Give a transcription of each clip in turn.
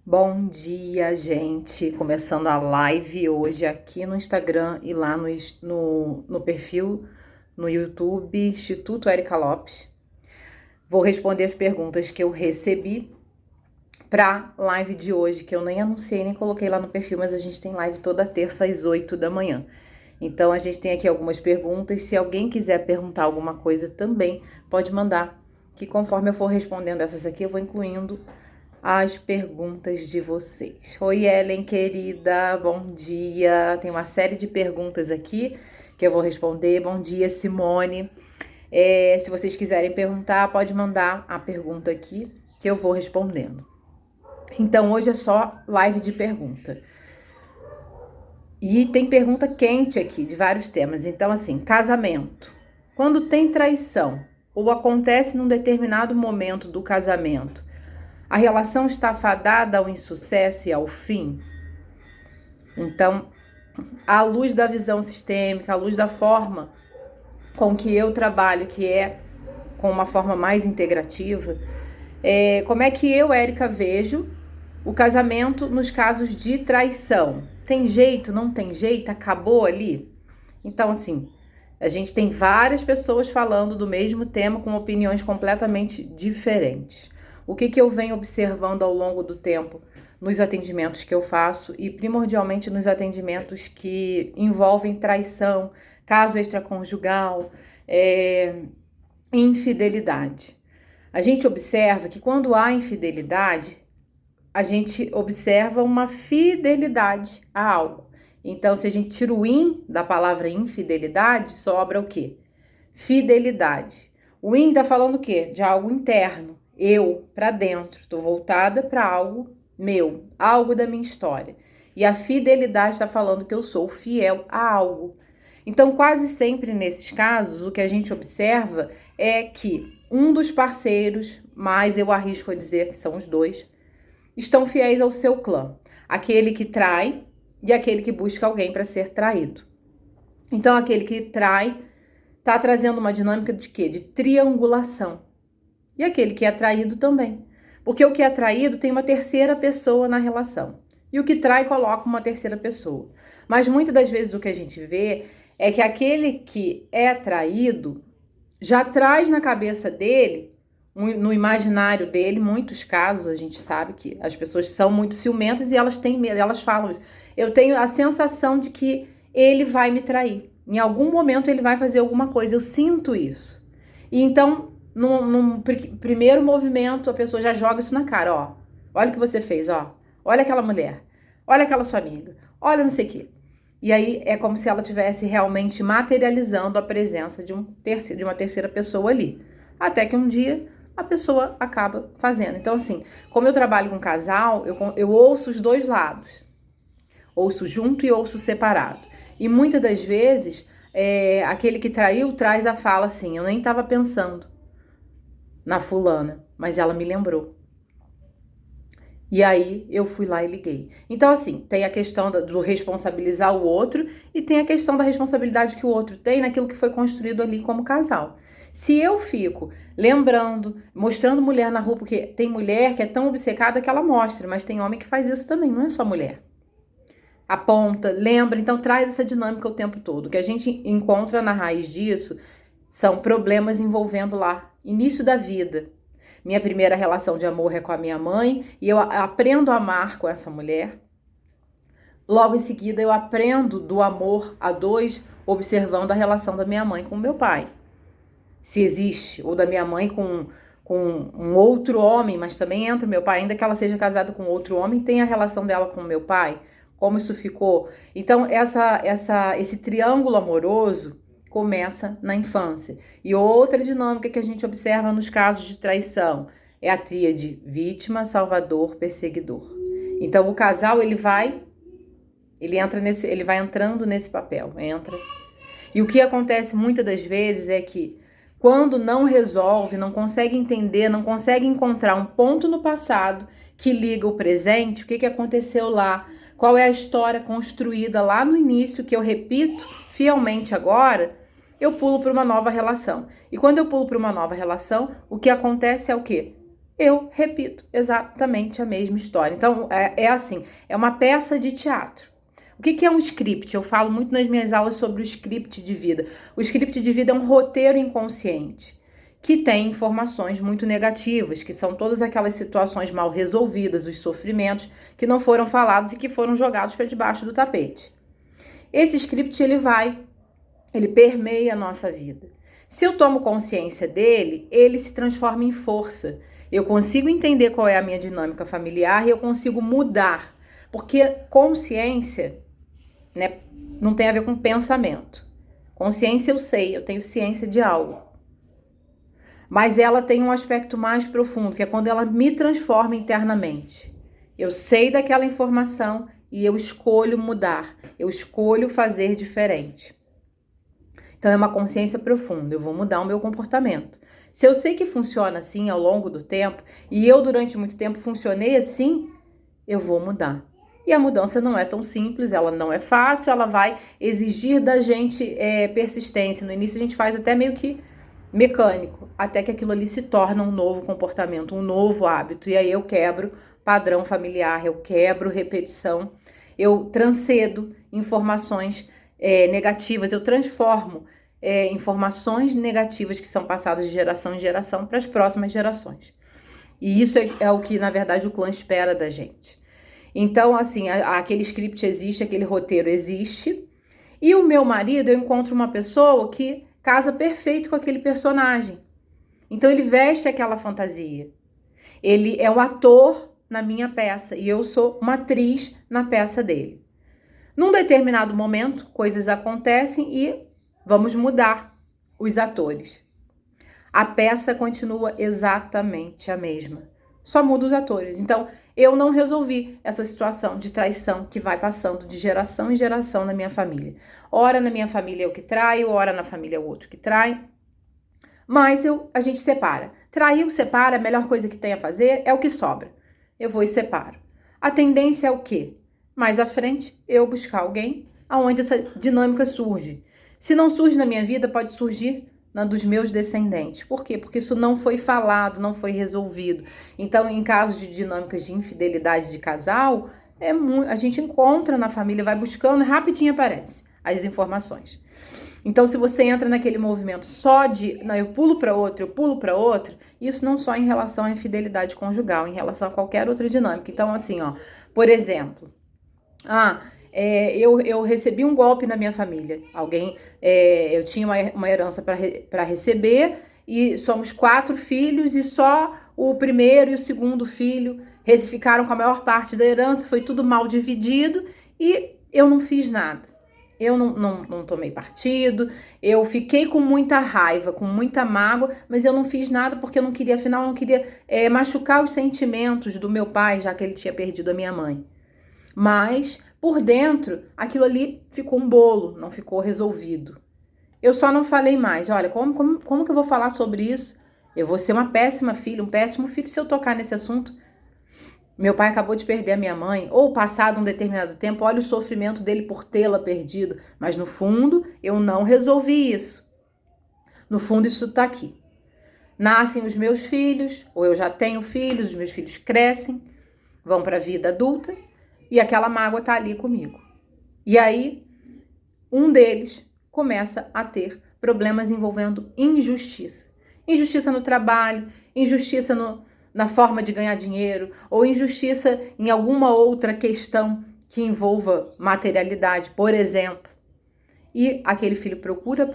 Bom dia, gente! Começando a live hoje aqui no Instagram e lá no perfil no YouTube, Instituto Érica Lopes. Vou responder as perguntas que eu recebi para live de hoje, que eu nem anunciei, nem coloquei lá no perfil, mas a gente tem live toda terça às 8 da manhã. Então a gente tem aqui algumas perguntas. Se alguém quiser perguntar alguma coisa também, pode mandar, que conforme eu for respondendo essas aqui, eu vou incluindo as perguntas de vocês. Oi, Ellen, querida, bom dia. Tem uma série de perguntas aqui que eu vou responder. Bom dia, Simone. Se vocês quiserem perguntar, pode mandar a pergunta aqui que eu vou respondendo. Então, hoje é só live de pergunta. E tem pergunta quente aqui, de vários temas. Então, assim, casamento. Quando tem traição ou acontece num determinado momento do casamento, a relação está fadada ao insucesso e ao fim? Então, à luz da visão sistêmica, à luz da forma com que eu trabalho, que é com uma forma mais integrativa, como é que eu, Érica, vejo o casamento nos casos de traição? Tem jeito, não tem jeito, acabou ali? Então, assim, a gente tem várias pessoas falando do mesmo tema com opiniões completamente diferentes. O que eu venho observando ao longo do tempo nos atendimentos que eu faço e primordialmente nos atendimentos que envolvem traição, caso extraconjugal, infidelidade. A gente observa que quando há infidelidade, a gente observa uma fidelidade a algo. Então, se a gente tira o in da palavra infidelidade, sobra o quê? Fidelidade. O in tá falando o quê? De algo interno. Eu, para dentro. Estou voltada para algo meu, algo da minha história. E a fidelidade está falando que eu sou fiel a algo. Então, quase sempre nesses casos, o que a gente observa é que um dos parceiros, mas eu arrisco a dizer que são os dois, estão fiéis ao seu clã. Aquele que trai e aquele que busca alguém para ser traído. Então, aquele que trai está trazendo uma dinâmica de quê? De triangulação. E aquele que é traído também. Porque o que é traído tem uma terceira pessoa na relação. E o que trai coloca uma terceira pessoa. Mas muitas das vezes o que a gente vê é que aquele que é traído já traz na cabeça dele, no imaginário dele, muitos casos a gente sabe que as pessoas são muito ciumentas e elas têm medo, elas falam isso. Eu tenho a sensação de que ele vai me trair. Em algum momento ele vai fazer alguma coisa, eu sinto isso. E então, num primeiro movimento, a pessoa já joga isso na cara, ó. Olha o que você fez, ó. Olha aquela mulher. Olha aquela sua amiga. Olha não sei o quê. E aí é como se ela estivesse realmente materializando a presença de uma terceira pessoa ali. Até que um dia a pessoa acaba fazendo. Então, assim, como eu trabalho com casal, eu ouço os dois lados. Ouço junto e ouço separado. E muitas das vezes, aquele que traiu traz a fala assim, eu nem estava pensando na fulana, mas ela me lembrou. E aí eu fui lá e liguei. Então, assim, tem a questão do responsabilizar o outro e tem a questão da responsabilidade que o outro tem naquilo que foi construído ali como casal. Se eu fico lembrando, mostrando mulher na rua, porque tem mulher que é tão obcecada que ela mostra, mas tem homem que faz isso também, não é só mulher. Aponta, lembra, então traz essa dinâmica o tempo todo. O que a gente encontra na raiz disso são problemas envolvendo lá, início da vida. Minha primeira relação de amor é com a minha mãe e eu aprendo a amar com essa mulher. Logo em seguida eu aprendo do amor a dois observando a relação da minha mãe com o meu pai. Se existe, ou da minha mãe com um outro homem, mas também entra o meu pai, ainda que ela seja casada com outro homem, tem a relação dela com o meu pai, como isso ficou. Então esse triângulo amoroso começa na infância. E outra dinâmica que a gente observa nos casos de traição é a tríade vítima, salvador, perseguidor. Então o casal ele vai entrando nesse papel, entra. E o que acontece muitas das vezes é que quando não resolve, não consegue entender, não consegue encontrar um ponto no passado que liga o presente, o que aconteceu lá, qual é a história construída lá no início, que eu repito fielmente agora, eu pulo para uma nova relação. E quando eu pulo para uma nova relação, o que acontece é o quê? eu repito exatamente a mesma história. Então, é assim, é uma peça de teatro. O que é um script? Eu falo muito nas minhas aulas sobre o script de vida. O script de vida é um roteiro inconsciente que tem informações muito negativas, que são todas aquelas situações mal resolvidas, os sofrimentos que não foram falados e que foram jogados para debaixo do tapete. Esse script, ele permeia a nossa vida. Se eu tomo consciência dele, ele se transforma em força. Eu consigo entender qual é a minha dinâmica familiar e eu consigo mudar. Porque consciência, né, não tem a ver com pensamento. Consciência eu sei, eu tenho ciência de algo. Mas ela tem um aspecto mais profundo, que é quando ela me transforma internamente. Eu sei daquela informação e eu escolho mudar, eu escolho fazer diferente. Então é uma consciência profunda, eu vou mudar o meu comportamento. Se eu sei que funciona assim ao longo do tempo, e eu durante muito tempo funcionei assim, eu vou mudar. E a mudança não é tão simples, ela não é fácil, ela vai exigir da gente persistência. No início a gente faz até meio que mecânico, até que aquilo ali se torna um novo comportamento, um novo hábito. E aí eu quebro padrão familiar, eu quebro repetição, eu transcedo informações negativas, eu transformo informações negativas que são passadas de geração em geração para as próximas gerações. E isso é o que, na verdade, o clã espera da gente. Então, assim, aquele script existe, aquele roteiro existe. E o meu marido, eu encontro uma pessoa que casa perfeito com aquele personagem. Então ele veste aquela fantasia. Ele é um ator na minha peça e eu sou uma atriz na peça dele. Num determinado momento, coisas acontecem e vamos mudar os atores. A peça continua exatamente a mesma, só muda os atores. Então, eu não resolvi essa situação de traição que vai passando de geração em geração na minha família. Ora na minha família eu que traio, ora na família é o outro que trai. Mas a gente separa. Traiu, separa, a melhor coisa que tem a fazer é o que sobra. Eu vou e separo. A tendência é o quê? Mais à frente, eu buscar alguém aonde essa dinâmica surge. Se não surge na minha vida, pode surgir na dos meus descendentes. Por quê? Porque isso não foi falado, não foi resolvido. Então, em caso de dinâmicas de infidelidade de casal, a gente encontra na família, vai buscando, rapidinho aparece as informações. Então, se você entra naquele movimento só de, não, eu pulo para outro, isso não só em relação à infidelidade conjugal, em relação a qualquer outra dinâmica. Então, assim, ó, por exemplo, eu recebi um golpe na minha família. Eu tinha uma herança para receber e somos 4 filhos e só o primeiro e o segundo filho ficaram com a maior parte da herança, foi tudo mal dividido e eu não fiz nada. Eu não tomei partido, eu fiquei com muita raiva, com muita mágoa, mas eu não fiz nada porque eu não queria, afinal, eu não queria machucar os sentimentos do meu pai, já que ele tinha perdido a minha mãe. Mas, por dentro, aquilo ali ficou um bolo, não ficou resolvido. Eu só não falei mais. Olha, como que eu vou falar sobre isso? Eu vou ser uma péssima filha, um péssimo filho se eu tocar nesse assunto. Meu pai acabou de perder a minha mãe, ou passado um determinado tempo, olha o sofrimento dele por tê-la perdido. Mas no fundo, eu não resolvi isso. No fundo, isso tá aqui. Nascem os meus filhos, ou eu já tenho filhos, os meus filhos crescem, vão para a vida adulta, e aquela mágoa tá ali comigo. E aí, um deles começa a ter problemas envolvendo injustiça. Injustiça no trabalho, injustiça na forma de ganhar dinheiro, ou injustiça em alguma outra questão que envolva materialidade, por exemplo. E aquele filho procura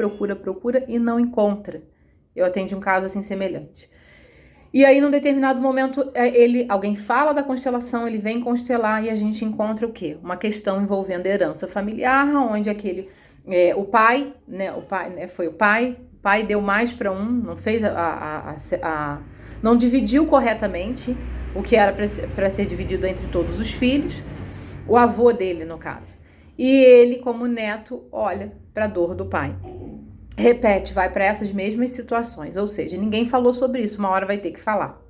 e não encontra. Eu atendi um caso assim semelhante. E aí, num determinado momento, alguém fala da constelação, ele vem constelar e a gente encontra o quê? Uma questão envolvendo herança familiar, onde o pai deu mais para um, não fez não dividiu corretamente o que era para ser dividido entre todos os filhos, o avô dele, no caso. E ele, como neto, olha para a dor do pai. Repete, vai para essas mesmas situações, ou seja, ninguém falou sobre isso, uma hora vai ter que falar.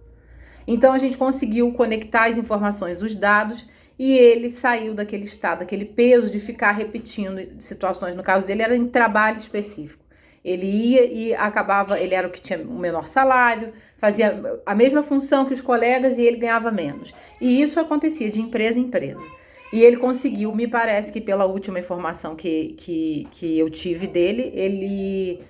Então a gente conseguiu conectar as informações, os dados, e ele saiu daquele estado, daquele peso de ficar repetindo situações. No caso dele era em trabalho específico. Ele ia e acabava, ele era o que tinha o menor salário, fazia a mesma função que os colegas e ele ganhava menos. E isso acontecia de empresa em empresa. E ele conseguiu, me parece que pela última informação que eu tive dele, ele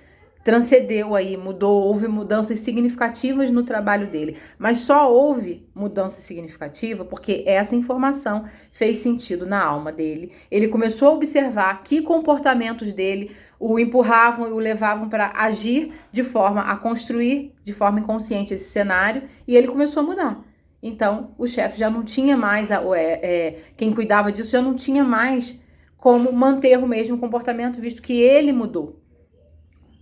transcendeu aí, mudou, houve mudanças significativas no trabalho dele. Mas só houve mudança significativa porque essa informação fez sentido na alma dele. Ele começou a observar que comportamentos dele o empurravam e o levavam para agir de forma a construir de forma inconsciente esse cenário, e ele começou a mudar. Então, o chefe já não tinha mais, quem cuidava disso já não tinha mais como manter o mesmo comportamento, visto que ele mudou.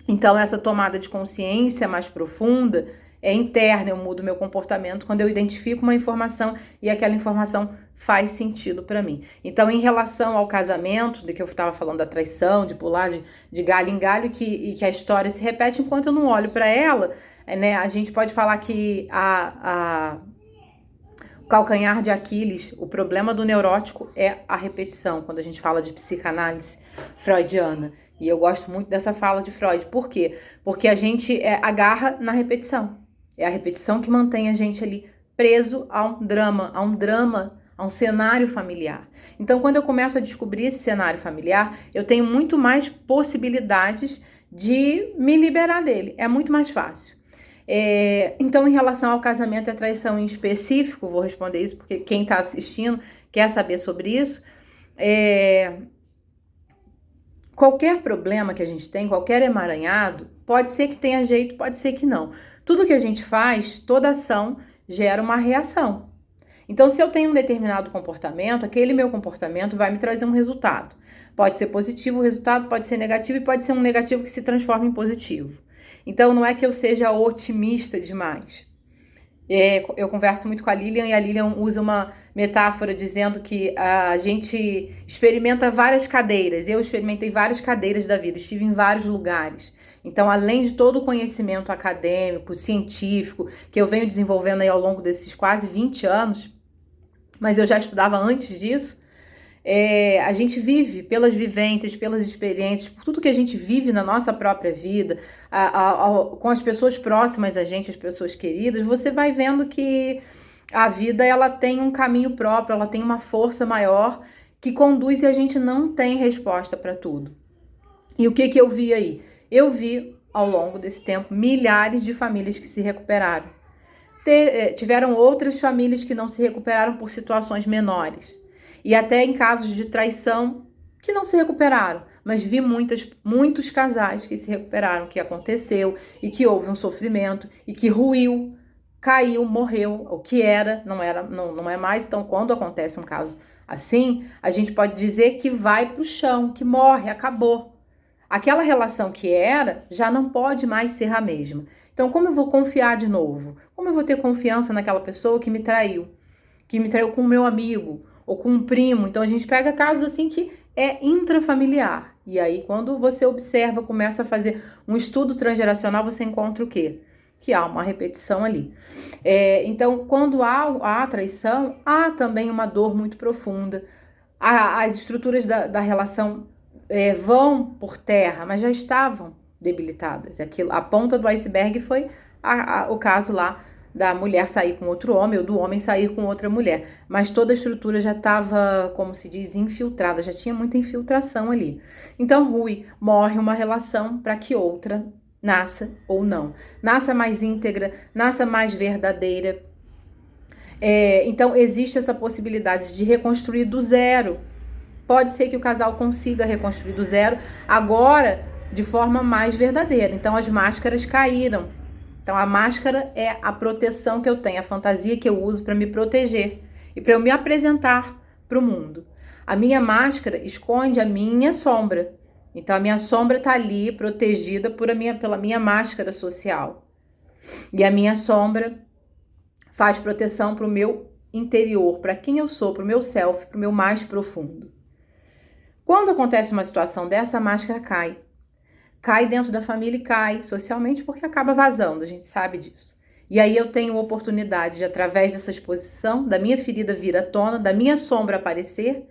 Então, essa tomada de consciência mais profunda é interna, eu mudo meu comportamento quando eu identifico uma informação e aquela informação faz sentido para mim. Então, em relação ao casamento, de que eu estava falando da traição, de pular de galho em galho, e que a história se repete enquanto eu não olho para ela, né? A gente pode falar que o calcanhar de Aquiles, o problema do neurótico é a repetição, quando a gente fala de psicanálise freudiana. E eu gosto muito dessa fala de Freud. Por quê? Porque a gente agarra na repetição. É a repetição que mantém a gente ali preso a um drama, a um cenário familiar. Então, quando eu começo a descobrir esse cenário familiar, eu tenho muito mais possibilidades de me liberar dele. É muito mais fácil. Então, em relação ao casamento e a traição em específico, vou responder isso porque quem está assistindo quer saber sobre isso. Qualquer problema que a gente tem, qualquer emaranhado, pode ser que tenha jeito, pode ser que não. Tudo que a gente faz, toda ação gera uma reação. Então, se eu tenho um determinado comportamento, aquele meu comportamento vai me trazer um resultado. Pode ser positivo o resultado, pode ser negativo e pode ser um negativo que se transforma em positivo. Então, não é que eu seja otimista demais. Eu converso muito com a Lilian e a Lilian usa uma metáfora dizendo que a gente experimenta várias cadeiras. Eu experimentei várias cadeiras da vida, estive em vários lugares. Então, além de todo o conhecimento acadêmico, científico, que eu venho desenvolvendo aí ao longo desses quase 20 anos, mas eu já estudava antes disso, a gente vive pelas vivências, pelas experiências, por tudo que a gente vive na nossa própria vida, com as pessoas próximas a gente, as pessoas queridas, você vai vendo que a vida ela tem um caminho próprio, ela tem uma força maior que conduz e a gente não tem resposta para tudo. E o que eu vi aí? Eu vi ao longo desse tempo milhares de famílias que se recuperaram. Tiveram outras famílias que não se recuperaram por situações menores. E até em casos de traição que não se recuperaram. Mas vi muitos casais que se recuperaram, que aconteceu e que houve um sofrimento e que ruiu, caiu, morreu. O que não é mais. Então, quando acontece um caso assim, a gente pode dizer que vai para o chão, que morre, acabou. Aquela relação que era já não pode mais ser a mesma. Então, como eu vou confiar de novo? Como eu vou ter confiança naquela pessoa que me traiu com o meu amigo ou com um primo? Então, a gente pega casos assim que é intrafamiliar. E aí, quando você observa, começa a fazer um estudo transgeracional, você encontra o quê? Que há uma repetição ali. Então, quando há traição, há também uma dor muito profunda. As estruturas da relação vão por terra, mas já estavam debilitadas. A ponta do iceberg foi o caso lá da mulher sair com outro homem ou do homem sair com outra mulher. Mas toda a estrutura já estava, como se diz, infiltrada, já tinha muita infiltração ali. Então, morre uma relação para que outra nasça ou não. Nasça mais íntegra, nasça mais verdadeira. Então, existe essa possibilidade de reconstruir do zero. Pode ser que o casal consiga reconstruir do zero, agora de forma mais verdadeira. Então, as máscaras caíram. Então, a máscara é a proteção que eu tenho, a fantasia que eu uso para me proteger e para eu me apresentar para o mundo. A minha máscara esconde a minha sombra. Então, a minha sombra está ali protegida pela minha máscara social. E a minha sombra faz proteção para o meu interior, para quem eu sou, para o meu self, para o meu mais profundo. Quando acontece uma situação dessa, a máscara cai. Cai dentro da família e cai socialmente porque acaba vazando, a gente sabe disso. E aí eu tenho oportunidade de, através dessa exposição, da minha ferida vir à tona, da minha sombra aparecer,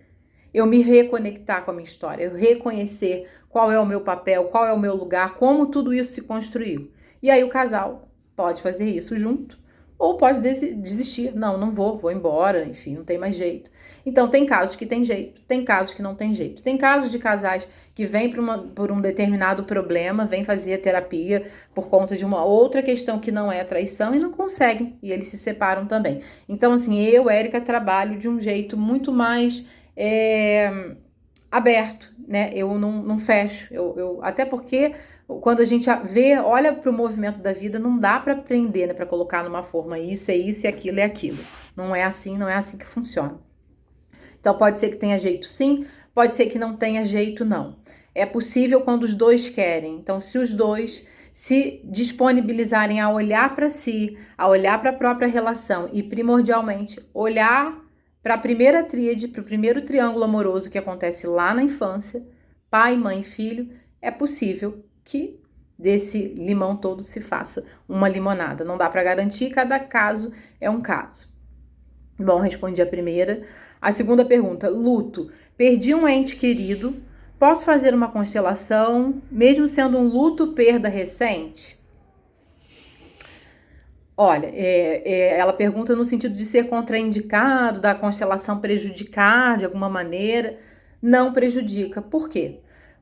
eu me reconectar com a minha história, eu reconhecer qual é o meu papel, qual é o meu lugar, como tudo isso se construiu. E aí o casal pode fazer isso junto, ou pode desistir. Não, não vou embora, enfim, não tem mais jeito. Então, tem casos que tem jeito, tem casos que não tem jeito. Tem casos de casais que vêm por um determinado problema, vêm fazer terapia por conta de uma outra questão que não é traição e não conseguem, e eles se separam também. Então, assim, eu, Érica, trabalho de um jeito muito mais aberto, né? Eu não fecho, até porque quando a gente olha para o movimento da vida, não dá para aprender, né? Para colocar numa forma isso é isso e aquilo é aquilo. Não é assim que funciona. Então, pode ser que tenha jeito sim, pode ser que não tenha jeito não. É possível quando os dois querem. Então, se os dois se disponibilizarem a olhar para si, a olhar para a própria relação e, primordialmente, olhar para a primeira tríade, para o primeiro triângulo amoroso que acontece lá na infância, pai, mãe e filho, é possível que desse limão todo se faça uma limonada. Não dá para garantir, cada caso é um caso. Bom, respondi a primeira. A segunda pergunta, luto. Perdi um ente querido. Posso fazer uma constelação, mesmo sendo um luto perda recente? Olha, ela pergunta no sentido de ser contraindicado, da constelação prejudicar de alguma maneira. Não prejudica. Por quê?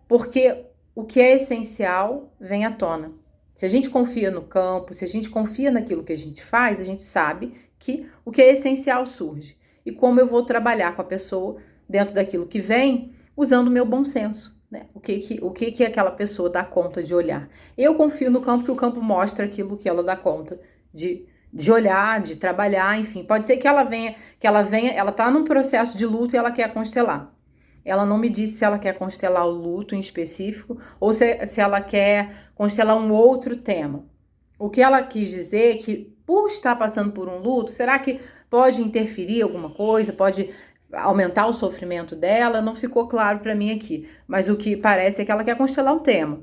Porque o que é essencial vem à tona. Se a gente confia no campo, se a gente confia naquilo que a gente faz, a gente sabe que o que é essencial surge. E como eu vou trabalhar com a pessoa dentro daquilo que vem, usando o meu bom senso, né? O que aquela pessoa dá conta de olhar. Eu confio no campo, que o campo mostra aquilo que ela dá conta de olhar, de trabalhar, enfim. Pode ser que ela venha, ela tá num processo de luto e ela quer constelar. Ela não me disse se ela quer constelar o luto em específico ou se ela quer constelar um outro tema. O que ela quis dizer é que, por estar passando por um luto, será que pode interferir alguma coisa, pode aumentar o sofrimento dela? Não ficou claro para mim aqui, mas o que parece é que ela quer constelar um tema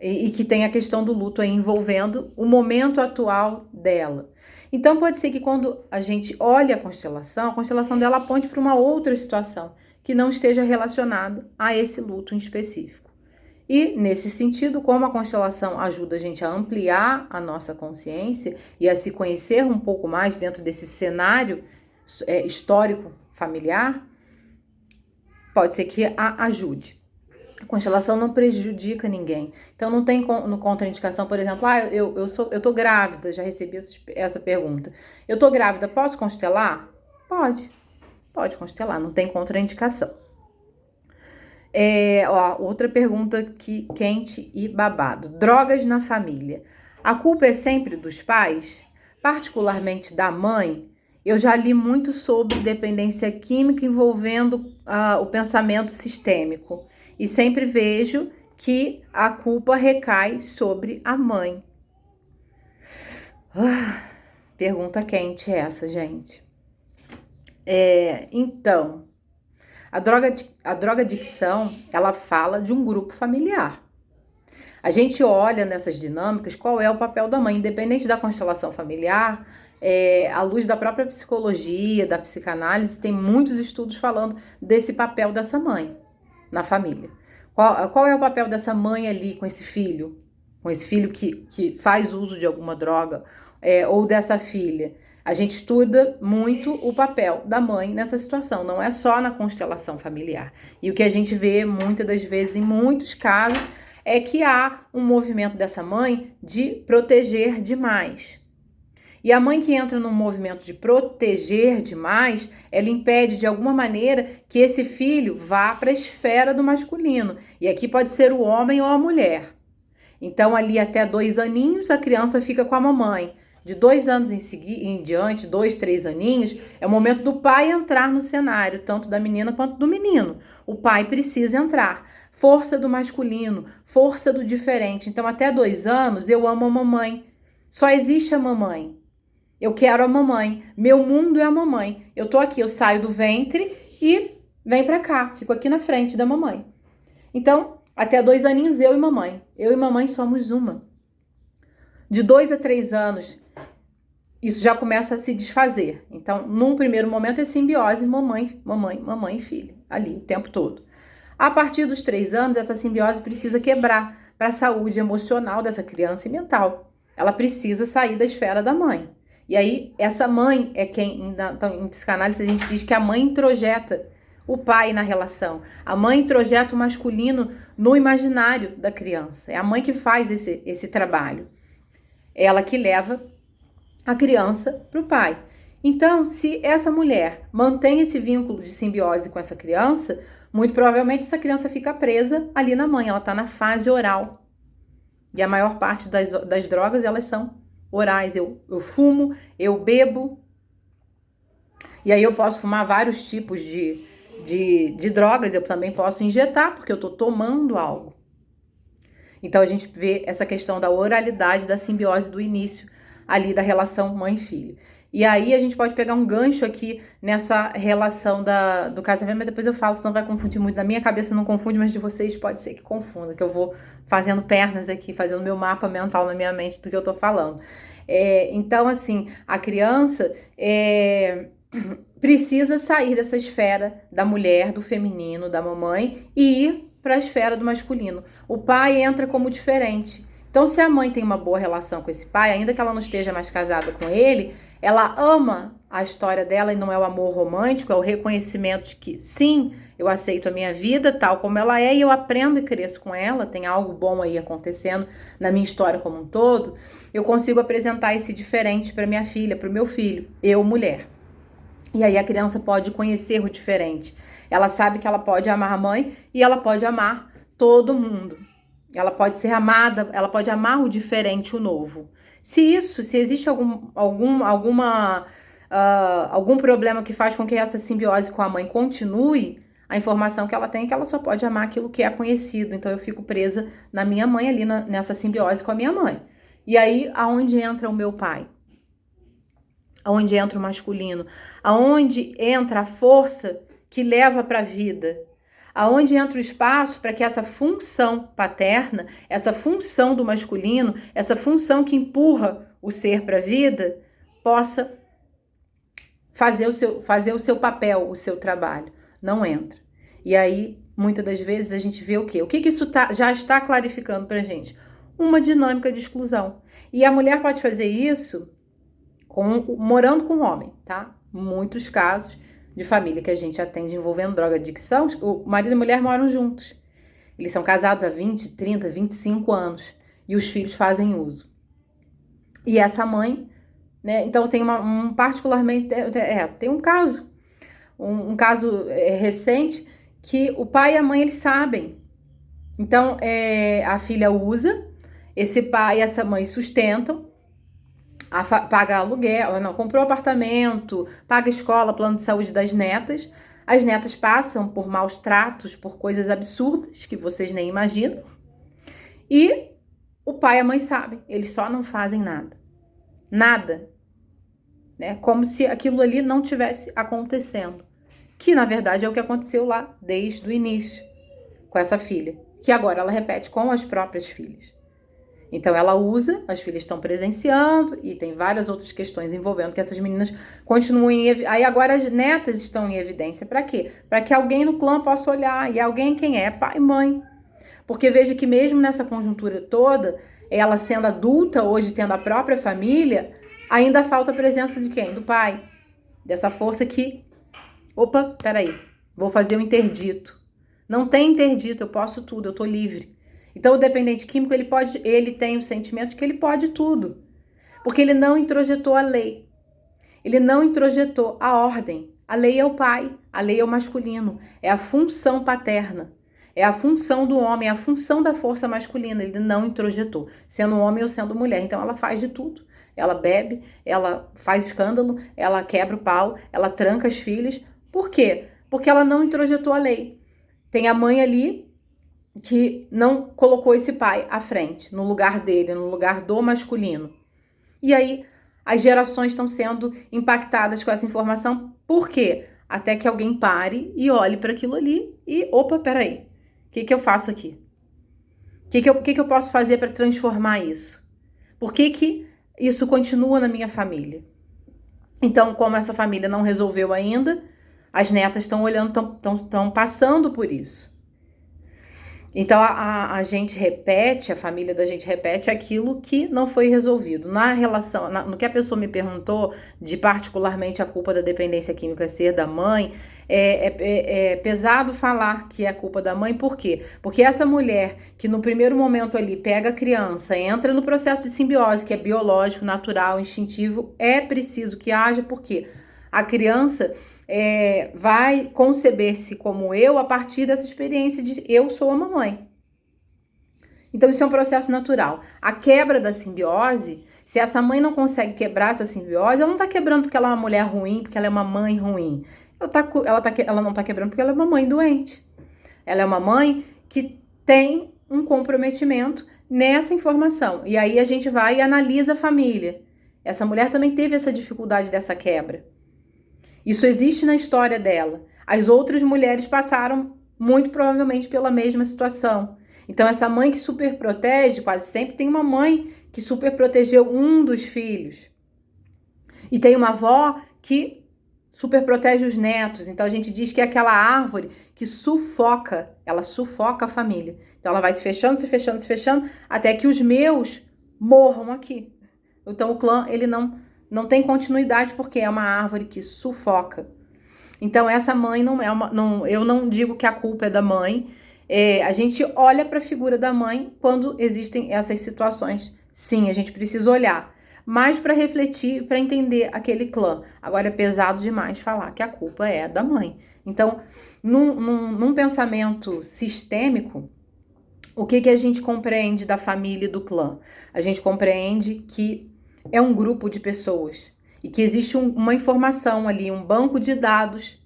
e que tem a questão do luto aí envolvendo o momento atual dela. Então pode ser que quando a gente olha a constelação dela aponte para uma outra situação que não esteja relacionada a esse luto em específico. E, nesse sentido, como a constelação ajuda a gente a ampliar a nossa consciência e a se conhecer um pouco mais dentro desse cenário histórico familiar, pode ser que a ajude. A constelação não prejudica ninguém. Então, não tem contraindicação, por exemplo, eu tô grávida, já recebi essa pergunta. Eu tô grávida, posso constelar? Pode constelar, não tem contraindicação. Outra pergunta aqui, quente e babado. Drogas na família. A culpa é sempre dos pais? Particularmente da mãe? Eu já li muito sobre dependência química envolvendo o pensamento sistêmico. E sempre vejo que a culpa recai sobre a mãe. Pergunta quente essa, gente. Então... A drogadicção, ela fala de um grupo familiar. A gente olha nessas dinâmicas qual é o papel da mãe, independente da constelação familiar, à luz da própria psicologia, da psicanálise, tem muitos estudos falando desse papel dessa mãe na família. Qual é o papel dessa mãe ali com esse filho que faz uso de alguma droga, ou dessa filha? A gente estuda muito o papel da mãe nessa situação, não é só na constelação familiar. E o que a gente vê muitas das vezes, em muitos casos, é que há um movimento dessa mãe de proteger demais. E a mãe que entra num movimento de proteger demais, ela impede de alguma maneira que esse filho vá para a esfera do masculino. E aqui pode ser o homem ou a mulher. Então, ali até 2 aninhos, a criança fica com a mamãe. De 2 anos em diante, 2, 3 aninhos, é o momento do pai entrar no cenário, tanto da menina quanto do menino. O pai precisa entrar. Força do masculino, força do diferente. Então, até 2 anos, eu amo a mamãe. Só existe a mamãe. Eu quero a mamãe. Meu mundo é a mamãe. Eu tô aqui, eu saio do ventre e venho pra cá. Fico aqui na frente da mamãe. Então, até 2 aninhos, eu e mamãe. Eu e mamãe somos uma. De 2 a 3 anos, isso já começa a se desfazer. Então, num primeiro momento é simbiose mamãe e filho, ali o tempo todo. A partir dos 3 anos, essa simbiose precisa quebrar para a saúde emocional dessa criança e mental. Ela precisa sair da esfera da mãe. E aí, essa mãe é quem, então, em psicanálise, a gente diz que a mãe introjeta o pai na relação. A mãe introjeta o masculino no imaginário da criança. É a mãe que faz esse trabalho. Ela que leva a criança para o pai. Então, se essa mulher mantém esse vínculo de simbiose com essa criança, muito provavelmente essa criança fica presa ali na mãe. Ela está na fase oral. E a maior parte das drogas, elas são orais. Eu fumo, eu bebo. E aí eu posso fumar vários tipos de drogas. Eu também posso injetar, porque eu estou tomando algo. Então a gente vê essa questão da oralidade, da simbiose do início ali da relação mãe-filho. E aí a gente pode pegar um gancho aqui nessa relação do casamento, mas depois eu falo, senão vai confundir muito. Na minha cabeça não confunde, mas de vocês pode ser que confunda, que eu vou fazendo pernas aqui, fazendo meu mapa mental na minha mente do que eu tô falando. Então, assim, a criança precisa sair dessa esfera da mulher, do feminino, da mamãe e ir para a esfera do masculino. O pai entra como diferente. Então, se a mãe tem uma boa relação com esse pai, ainda que ela não esteja mais casada com ele, ela ama a história dela e não é o amor romântico, é o reconhecimento de que sim, eu aceito a minha vida tal como ela é e eu aprendo e cresço com ela, tem algo bom aí acontecendo na minha história como um todo, eu consigo apresentar esse diferente para minha filha, para o meu filho, eu, mulher. E aí a criança pode conhecer o diferente. Ela sabe que ela pode amar a mãe e ela pode amar todo mundo. Ela pode ser amada, ela pode amar o diferente, o novo. Se existe algum problema que faz com que essa simbiose com a mãe continue, a informação que ela tem é que ela só pode amar aquilo que é conhecido. Então eu fico presa na minha mãe ali, nessa simbiose com a minha mãe. E aí, aonde entra o meu pai? Aonde entra o masculino? Aonde entra a força que leva para a vida? Aonde entra o espaço para que essa função paterna, essa função do masculino, essa função que empurra o ser para a vida, possa fazer o seu papel, o seu trabalho. Não entra. E aí, muitas das vezes, a gente vê o quê? O que isso já está clarificando para a gente? Uma dinâmica de exclusão. E a mulher pode fazer isso morando com o homem, tá? Muitos casos de família que a gente atende envolvendo drogadicção, o marido e a mulher moram juntos. Eles são casados há 20, 30, 25 anos e os filhos fazem uso. E essa mãe, né? Então tem tem um caso, recente que o pai e a mãe eles sabem. Então a filha usa, esse pai e essa mãe sustentam, paga aluguel, não, comprou apartamento, paga escola, plano de saúde das netas. As netas passam por maus tratos, por coisas absurdas que vocês nem imaginam. E o pai e a mãe sabem, eles só não fazem nada. Nada. Né? Como se aquilo ali não tivesse acontecendo. Que, na verdade, é o que aconteceu lá desde o início com essa filha. Que agora ela repete com as próprias filhas. Então ela usa, as filhas estão presenciando e tem várias outras questões envolvendo que essas meninas continuem. Aí agora as netas estão em evidência. Para quê? Para que alguém no clã possa olhar. E alguém quem é? Pai e mãe. Porque veja que mesmo nessa conjuntura toda, ela sendo adulta, hoje tendo a própria família, ainda falta a presença de quem? Do pai. Dessa força que, opa, peraí, vou fazer um interdito. Não tem interdito, eu posso tudo, eu tô livre. Então, o dependente químico, ele tem o sentimento de que ele pode tudo. Porque ele não introjetou a lei. Ele não introjetou a ordem. A lei é o pai, a lei é o masculino. É a função paterna. É a função do homem, é a função da força masculina. Ele não introjetou, sendo homem ou sendo mulher. Então, ela faz de tudo. Ela bebe, ela faz escândalo, ela quebra o pau, ela tranca as filhas. Por quê? Porque ela não introjetou a lei. Tem a mãe ali que não colocou esse pai à frente, no lugar dele, no lugar do masculino. E aí, as gerações estão sendo impactadas com essa informação. Por quê? Até que alguém pare e olhe para aquilo ali e, opa, peraí, o que eu faço aqui? O que eu posso fazer para transformar isso? Por que isso continua na minha família? Então, como essa família não resolveu ainda, as netas estão olhando, estão passando por isso. Então a gente repete, a família da gente repete aquilo que não foi resolvido. Na relação, no que a pessoa me perguntou, de particularmente a culpa da dependência química ser da mãe, é pesado falar que é a culpa da mãe, por quê? Porque essa mulher que no primeiro momento ali pega a criança, entra no processo de simbiose, que é biológico, natural, instintivo, é preciso que haja, porque a criança vai conceber-se como eu a partir dessa experiência de eu sou a mamãe. Então isso é um processo natural. A quebra da simbiose, se essa mãe não consegue quebrar essa simbiose, ela não está quebrando porque ela é uma mulher ruim, porque ela é uma mãe ruim. Ela não está quebrando porque ela é uma mãe doente. Ela é uma mãe que tem um comprometimento nessa informação. E aí a gente vai e analisa a família. Essa mulher também teve essa dificuldade dessa quebra. Isso existe na história dela. As outras mulheres passaram muito provavelmente pela mesma situação. Então essa mãe que super protege, quase sempre tem uma mãe que super protegeu um dos filhos. E tem uma avó que super protege os netos. Então a gente diz que é aquela árvore que sufoca, ela sufoca a família. Então ela vai se fechando, se fechando, se fechando, até que os meus morram aqui. Então o clã, ele não tem continuidade porque é uma árvore que sufoca. Então essa mãe não é uma, não, eu não digo que a culpa é da mãe. A gente olha para a figura da mãe quando existem essas situações. Sim, a gente precisa olhar, mas para refletir, para entender aquele clã. Agora é pesado demais falar que a culpa é da mãe. Então, num pensamento sistêmico, o que a gente compreende da família e do clã? A gente compreende que é um grupo de pessoas e que existe uma informação ali, um banco de dados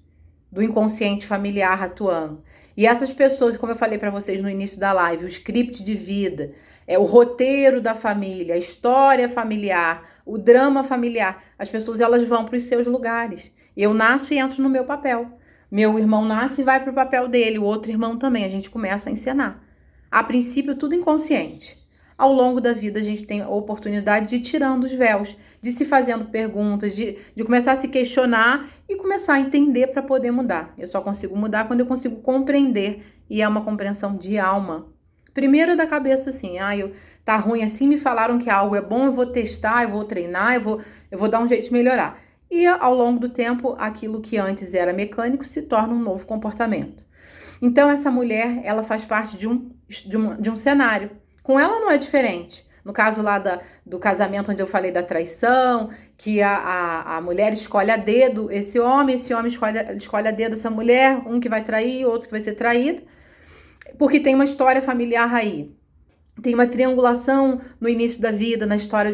do inconsciente familiar atuando. E essas pessoas, como eu falei para vocês no início da live, o script de vida, o roteiro da família, a história familiar, o drama familiar, as pessoas elas vão para os seus lugares. Eu nasço e entro no meu papel. Meu irmão nasce e vai para o papel dele, o outro irmão também. A gente começa a encenar. A princípio, tudo inconsciente. Ao longo da vida, a gente tem a oportunidade de ir tirando os véus, de se fazendo perguntas, de começar a se questionar e começar a entender para poder mudar. Eu só consigo mudar quando eu consigo compreender, e é uma compreensão de alma. Primeiro da cabeça assim, tá ruim assim, me falaram que algo é bom, eu vou testar, eu vou treinar, eu vou dar um jeito de melhorar. E ao longo do tempo, aquilo que antes era mecânico se torna um novo comportamento. Então essa mulher, ela faz parte de um cenário. Com ela não é diferente. No caso lá do casamento onde eu falei da traição, que a mulher escolhe a dedo esse homem escolhe a dedo essa mulher, um que vai trair, outro que vai ser traído, porque tem uma história familiar aí. Tem uma triangulação no início da vida, na história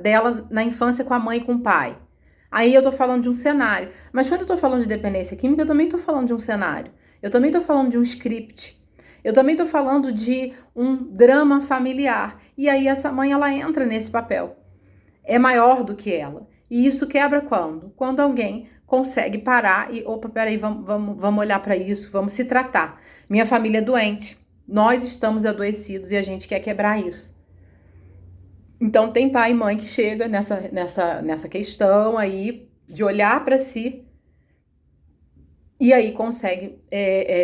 dela na infância com a mãe e com o pai. Aí eu tô falando de um cenário. Mas quando eu tô falando de dependência química, eu também tô falando de um cenário. Eu também tô falando de um script. Eu também tô falando de um drama familiar. E aí essa mãe, ela entra nesse papel. É maior do que ela. E isso quebra quando? Quando alguém consegue parar e, opa, peraí, vamos olhar para isso, vamos se tratar. Minha família é doente, nós estamos adoecidos e a gente quer quebrar isso. Então tem pai e mãe que chega nessa questão aí de olhar para si e aí consegue,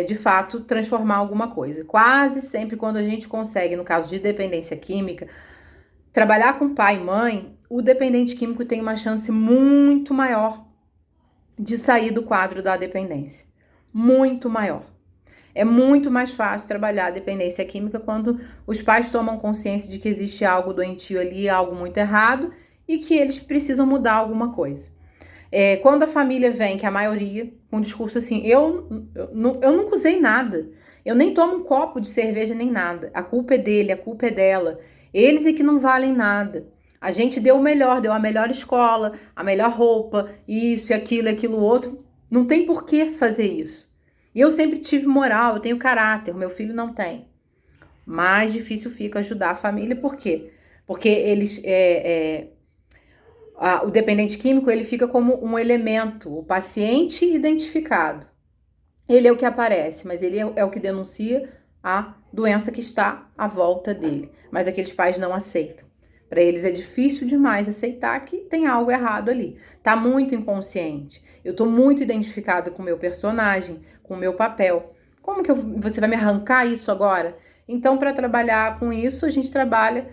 de fato, transformar alguma coisa. Quase sempre quando a gente consegue, no caso de dependência química, trabalhar com pai e mãe, o dependente químico tem uma chance muito maior de sair do quadro da dependência. Muito maior. É muito mais fácil trabalhar a dependência química quando os pais tomam consciência de que existe algo doentio ali, algo muito errado, e que eles precisam mudar alguma coisa. Quando a família vem, que a maioria, com um discurso assim, eu nunca usei nada, eu nem tomo um copo de cerveja nem nada, a culpa é dele, a culpa é dela, eles é que não valem nada. A gente deu o melhor, deu a melhor escola, a melhor roupa, isso e aquilo outro. Não tem por que fazer isso. E eu sempre tive moral, eu tenho caráter, o meu filho não tem. Mais difícil fica ajudar a família, por quê? Porque eles, o dependente químico, ele fica como um elemento, o paciente identificado. Ele é o que aparece, mas ele é o que denuncia a doença que está à volta dele. Mas aqueles pais não aceitam. Para eles é difícil demais aceitar que tem algo errado ali. Tá muito inconsciente. Eu tô muito identificada com o meu personagem, com o meu papel. Como que você vai me arrancar isso agora? Então, para trabalhar com isso, a gente trabalha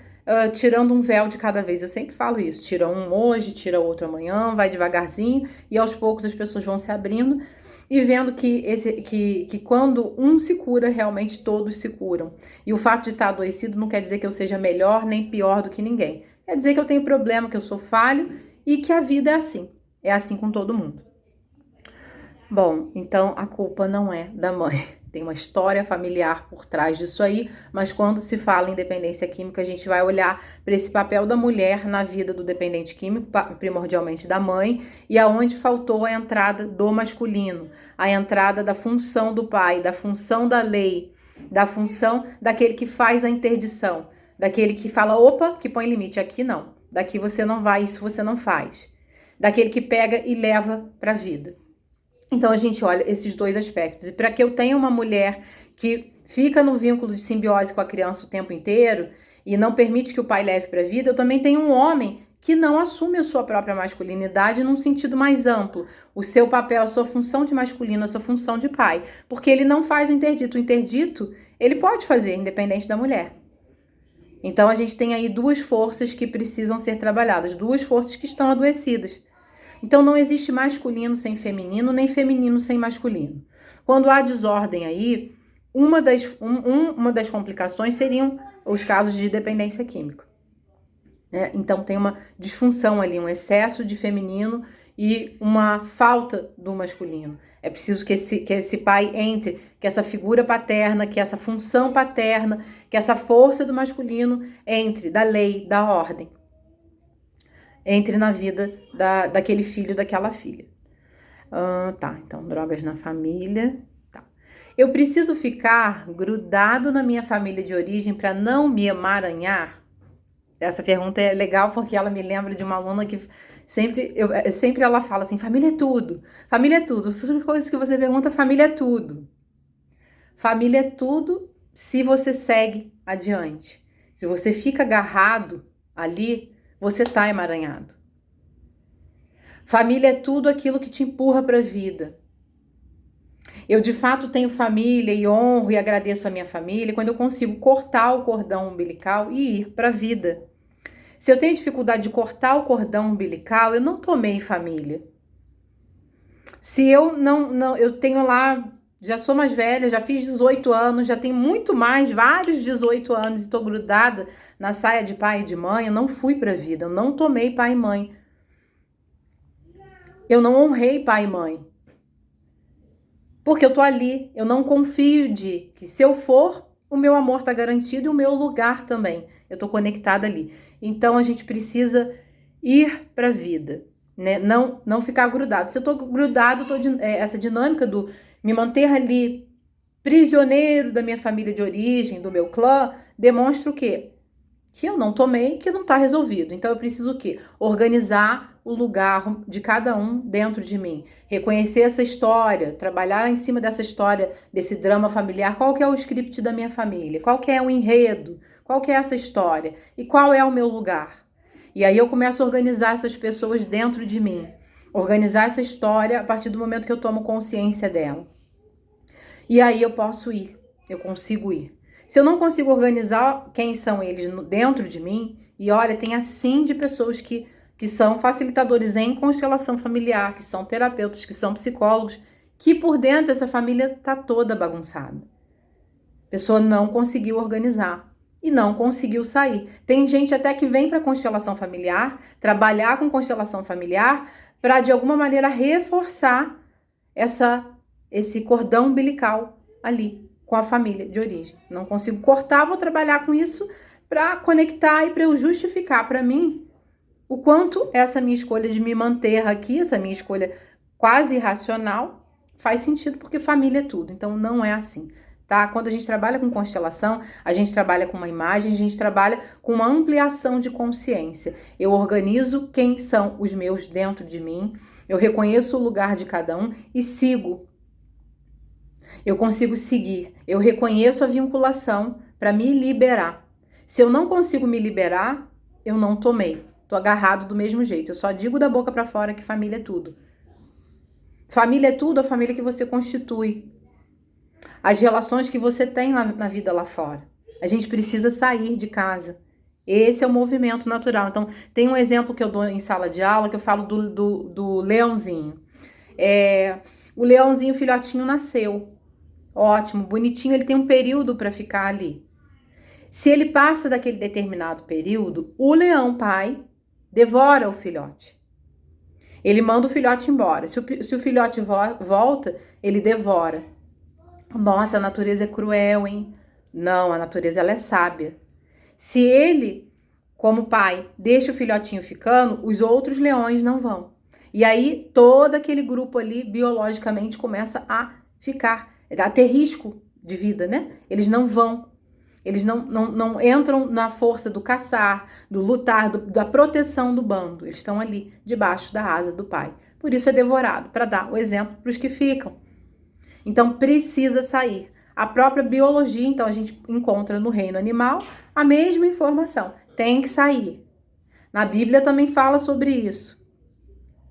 tirando um véu de cada vez. Eu sempre falo isso, tira um hoje, tira outro amanhã, vai devagarzinho e aos poucos as pessoas vão se abrindo e vendo que quando um se cura, realmente todos se curam. E o fato de estar adoecido não quer dizer que eu seja melhor nem pior do que ninguém. Quer dizer que eu tenho problema, que eu sou falho e que a vida é assim. É assim com todo mundo. Bom, então a culpa não é da mãe. Tem uma história familiar por trás disso aí, mas quando se fala em dependência química, a gente vai olhar para esse papel da mulher na vida do dependente químico, primordialmente da mãe, e aonde faltou a entrada do masculino, a entrada da função do pai, da função da lei, da função daquele que faz a interdição, daquele que fala, opa, que põe limite, aqui não, daqui você não vai, isso você não faz, daquele que pega e leva para a vida. Então, a gente olha esses dois aspectos. E para que eu tenha uma mulher que fica no vínculo de simbiose com a criança o tempo inteiro e não permite que o pai leve para a vida, eu também tenho um homem que não assume a sua própria masculinidade num sentido mais amplo. O seu papel, a sua função de masculino, a sua função de pai. Porque ele não faz o interdito. O interdito, ele pode fazer, independente da mulher. Então, a gente tem aí duas forças que precisam ser trabalhadas. Duas forças que estão adoecidas. Então, não existe masculino sem feminino, nem feminino sem masculino. Quando há desordem aí, uma das complicações seriam os casos de dependência química. Né? Então, tem uma disfunção ali, um excesso de feminino e uma falta do masculino. É preciso que esse pai entre, que essa figura paterna, que essa função paterna, que essa força do masculino entre, da lei, da ordem. Entre na vida daquele filho, daquela filha. Tá, então drogas na família. Tá. Eu preciso ficar grudado na minha família de origem para não me emaranhar? Essa pergunta é legal porque ela me lembra de uma aluna que sempre ela fala assim, família é tudo. Família é tudo. As coisas que você pergunta, família é tudo. Família é tudo se você segue adiante. Se você fica agarrado ali, você está emaranhado. Família é tudo aquilo que te empurra para a vida. Eu, de fato, tenho família e honro e agradeço a minha família quando eu consigo cortar o cordão umbilical e ir para a vida. Se eu tenho dificuldade de cortar o cordão umbilical, eu não tomei família. Se eu eu tenho lá, já sou mais velha, já fiz 18 anos, já tenho muito mais, vários 18 anos e estou grudada na saia de pai e de mãe, eu não fui para a vida, eu não tomei pai e mãe. Eu não honrei pai e mãe. Porque eu tô ali, eu não confio de que se eu for, o meu amor tá garantido e o meu lugar também. Eu tô conectada ali. Então a gente precisa ir para a vida, né? Não ficar grudado. Se eu tô grudado, essa dinâmica do me manter ali prisioneiro da minha família de origem, do meu clã, demonstra o quê? Que eu não tomei, que não tá resolvido. Então eu preciso o quê? Organizar o lugar de cada um dentro de mim. Reconhecer essa história, trabalhar em cima dessa história, desse drama familiar. Qual que é o script da minha família? Qual que é o enredo? Qual que é essa história? E qual é o meu lugar? E aí eu começo a organizar essas pessoas dentro de mim. Organizar essa história a partir do momento que eu tomo consciência dela. E aí eu posso ir, eu consigo ir. Se eu não consigo organizar quem são eles dentro de mim, e olha, tem assim de pessoas que são facilitadores em constelação familiar, que são terapeutas, que são psicólogos, que por dentro essa família tá toda bagunçada. A pessoa não conseguiu organizar e não conseguiu sair. Tem gente até que vem para constelação familiar, trabalhar com constelação familiar, para de alguma maneira reforçar esse cordão umbilical ali com a família de origem. Não consigo cortar, vou trabalhar com isso para conectar e para eu justificar para mim o quanto essa minha escolha de me manter aqui, essa minha escolha quase irracional, faz sentido porque família é tudo. Então não é assim, tá? Quando a gente trabalha com constelação, a gente trabalha com uma imagem, a gente trabalha com uma ampliação de consciência. Eu organizo quem são os meus dentro de mim, eu reconheço o lugar de cada um e sigo. Eu consigo seguir, eu reconheço a vinculação para me liberar. Se eu não consigo me liberar, eu não tomei. Tô agarrado do mesmo jeito. Eu só digo da boca para fora que família é tudo. Família é tudo, a família que você constitui. as relações que você tem na vida lá fora. A gente precisa sair de casa. Esse é o movimento natural. Então, tem um exemplo que eu dou em sala de aula, que eu falo do leãozinho. O leãozinho, o filhotinho, nasceu. Ótimo, bonitinho, ele tem um período para ficar ali. Se ele passa daquele determinado período, o leão pai devora o filhote. Ele manda o filhote embora. Se o filhote volta, ele devora. Nossa, a natureza é cruel, hein? Não, a natureza ela é sábia. Se ele, como pai, deixa o filhotinho ficando, os outros leões não vão. E aí todo aquele grupo ali, biologicamente, começa a ficar, a ter risco de vida, né? Eles não vão. Eles não entram na força do caçar, do lutar, da proteção do bando. Eles estão ali, debaixo da asa do pai. Por isso é devorado, para dar o exemplo para os que ficam. Então, precisa sair. A própria biologia, então, a gente encontra no reino animal a mesma informação. Tem que sair. Na Bíblia também fala sobre isso.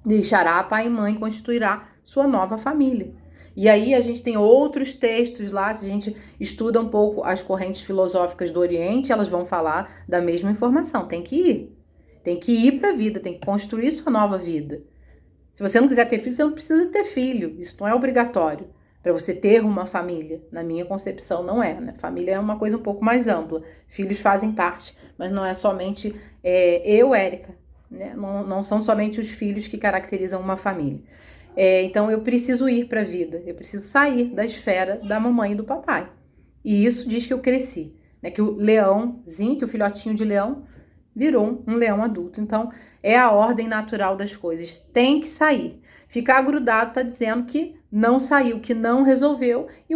Deixará pai e mãe, constituirá sua nova família. E aí a gente tem outros textos lá, se a gente estuda um pouco as correntes filosóficas do Oriente, elas vão falar da mesma informação. Tem que ir. Tem que ir para a vida, tem que construir sua nova vida. Se você não quiser ter filho, você não precisa ter filho. Isso não é obrigatório para você ter uma família. Na minha concepção, não é, né? Família é uma coisa um pouco mais ampla. Filhos fazem parte, mas não é somente eu, Érica, né? Não são somente os filhos que caracterizam uma família. Então, eu preciso ir para a vida. Eu preciso sair da esfera da mamãe e do papai. E isso diz que eu cresci, né? Que o leãozinho, que o filhotinho de leão, virou um leão adulto. Então, é a ordem natural das coisas. Tem que sair. Ficar grudado está dizendo que não saiu, que não resolveu. E o